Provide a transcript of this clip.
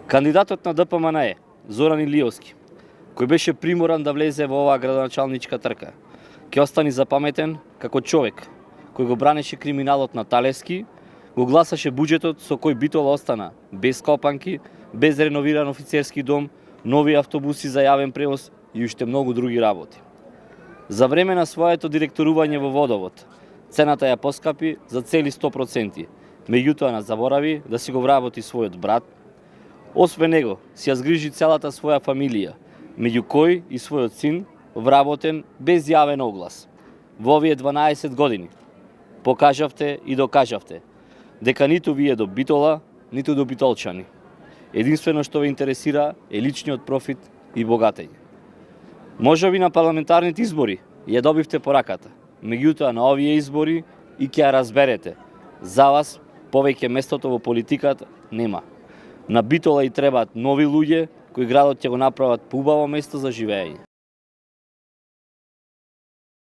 Кандидатот на ДПМН е Зоран Илиевски, кој беше приморан да влезе во оваа градоначалничка трка. Ќе остани запаметен како човек кој го бранеше криминалот на Талевски, го гласаше буџетот со кој Битола остана без копанки, без реновиран офицерски дом, нови автобуси за јавен превоз и уште многу други работи. За време на своето директорување во водовод, цената ја поскапи за цели 100%, меѓутоа не заборави да си го вработи својот брат. Освен него, си ја згрижи целата своја фамилија, меѓу кој и својот син, вработен без јавен оглас. Во овие 12 години покажавте и докажавте дека ниту вие до Битола, ниту до битолчани. Единствено што ве интересира е личниот профит и богатење. Можеби на парламентарните избори ја добивте пораката, меѓутоа на овие избори и ќе ја разберете. За вас повеќе местото во политиката нема. На Битола и требаат нови луѓе кои градот ќе го направат поубаво место за живење.